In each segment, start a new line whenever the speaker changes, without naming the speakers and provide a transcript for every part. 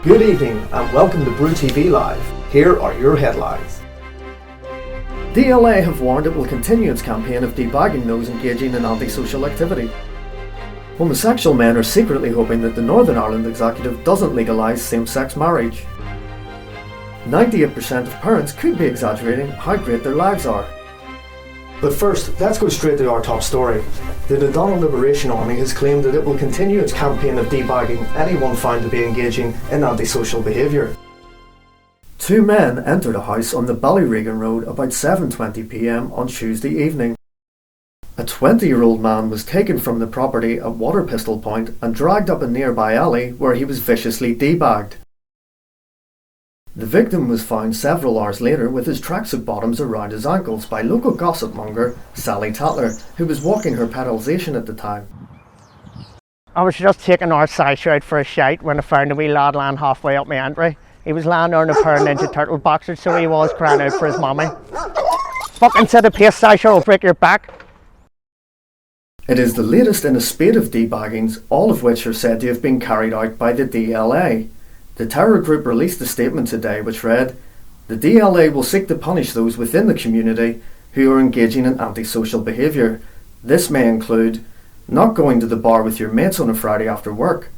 Good evening and welcome to BRU TV Live. Here are your headlines. DLA have warned it will continue its campaign of debagging those engaging in antisocial activity. Homosexual men are secretly hoping that the Northern Ireland Executive doesn't legalise same-sex marriage. 98% of parents could be exaggerating how great their lives are. But first, let's go straight to our top story. The Dundonald Liberation Army has claimed that it will continue its campaign of debagging anyone found to be engaging in antisocial behaviour. Two men entered a house on the Ballyregan Road about 7:20 p.m. on Tuesday evening. A 20-year-old man was taken from the property at Water Pistol Point and dragged up a nearby alley where he was viciously debagged. The victim was found several hours later with his tracksuit bottoms around his ankles by local gossip monger Sally Tatler, who was walking her pedalisation at the time.
I was just taking our sash out for a shite when I found a wee lad lying halfway up my entry. He was lying there in a pair of Ninja Turtle boxers, so he was crying out for his mommy. Fucking set a pace, sash, or I'll break your back.
It is the latest in a spate of debaggings, all of which are said to have been carried out by the DLA. The terror group released a statement today which read, "The DLA will seek to punish those within the community who are engaging in antisocial behaviour. This may include not going to the bar with your mates on a Friday after work,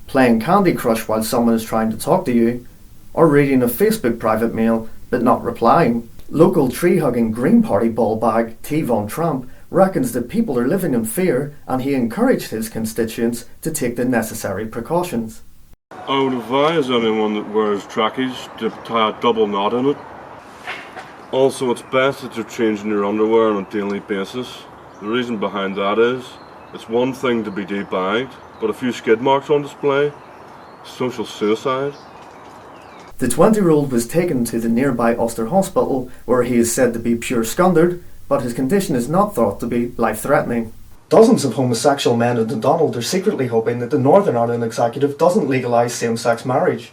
playing Candy Crush while someone is trying to talk to you, or reading a Facebook private mail but not replying." Local tree-hugging Green Party ball bag T. Von Tramp reckons that people are living in fear, and he encouraged his constituents to take the necessary precautions.
I would advise anyone that wears trackies to tie a double knot in it. Also, it's best that you're changing your underwear on a daily basis. The reason behind that is, it's one thing to be debagged, but a few skid marks on display, social suicide.
The 20-year-old was taken to the nearby Ulster Hospital, where he is said to be pure scundered, but his condition is not thought to be life-threatening. Dozens of homosexual men in Dundonald are secretly hoping that the Northern Ireland Executive doesn't legalise same-sex marriage.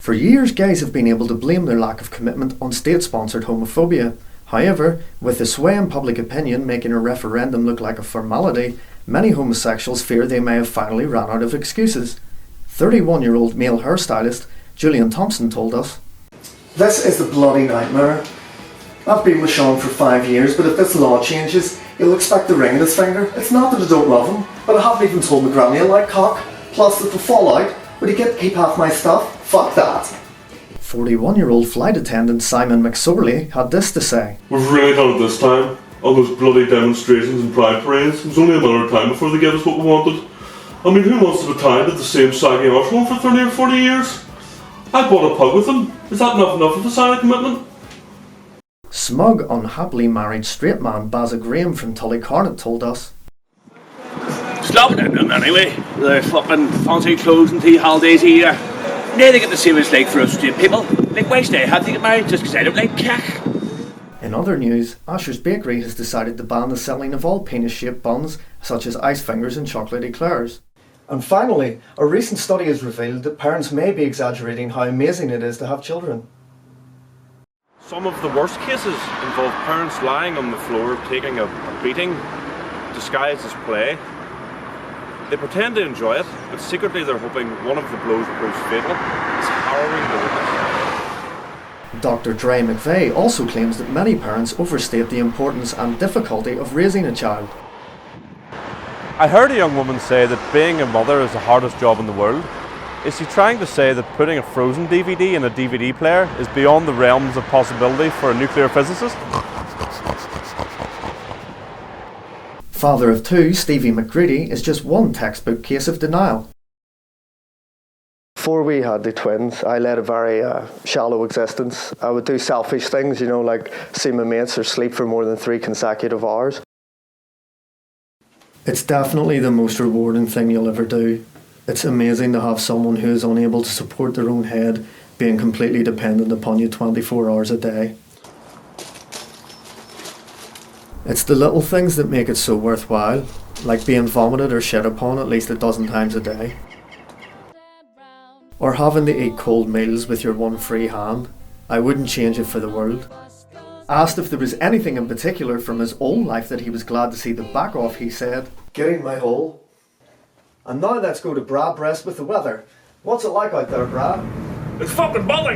For years, gays have been able to blame their lack of commitment on state-sponsored homophobia. However, with the sway in public opinion making a referendum look like a formality, many homosexuals fear they may have finally run out of excuses. 31-year-old male hairstylist Julian Thompson told us, "This is the bloody nightmare. I've been with Sean for 5 years, but if this law changes, he'll expect the ring in his finger. It's not that I don't love him, but I haven't even told my granny I like cock. Plus, if I fall out, would he get to keep half my stuff? Fuck that." 41-year-old flight attendant Simon McSorley had this to say,
We've really had it this time. All those bloody demonstrations and pride parades. It was only a matter of time before they gave us what we wanted. I mean, who wants to be tied at the same saggy arsehole for 30 or 40 years? I bought a pug with them. Is that not enough of a sign of commitment?
Smug, unhappily married straight man Baza Graham from Tullycarnet told us,
Stop it anyway. The fucking fancy clothes and tea holidays here. Now they get the same as like for us straight people. Like why should I have to get married just because I don't like cack?
In other news, Asher's Bakery has decided to ban the selling of all penis-shaped buns such as ice fingers and chocolate eclairs. And finally, a recent study has revealed that parents may be exaggerating how amazing it is to have children.
Some of the worst cases involve parents lying on the floor taking a beating disguised as play. They pretend to enjoy it, but secretly they're hoping one of the blows proves fatal. It's harrowing to witness.
Dr. Dre McVeigh also claims that many parents overstate the importance and difficulty of raising a child.
I heard a young woman say that being a mother is the hardest job in the world. Is she trying to say that putting a Frozen DVD in a DVD player is beyond the realms of possibility for a nuclear physicist?
Father of two, Stevie McGreedy, is just one textbook case of denial. Before we had the twins, I led a very shallow existence. I would do selfish things, like see my mates or sleep for more than 3 consecutive hours. It's definitely the most rewarding thing you'll ever do. It's amazing to have someone who is unable to support their own head being completely dependent upon you 24 hours a day. It's the little things that make it so worthwhile, like being vomited or shit upon at least a dozen times a day. Or having to eat cold meals with your one free hand. I wouldn't change it for the world. Asked if there was anything in particular from his own life that he was glad to see the back of, he said, "Getting my hole. And now let's go to Brad Brest with the weather. What's it like out there, Brad?
It's fucking bully.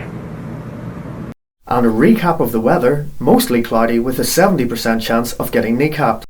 And a recap of the weather, mostly cloudy with a 70% chance of getting kneecapped.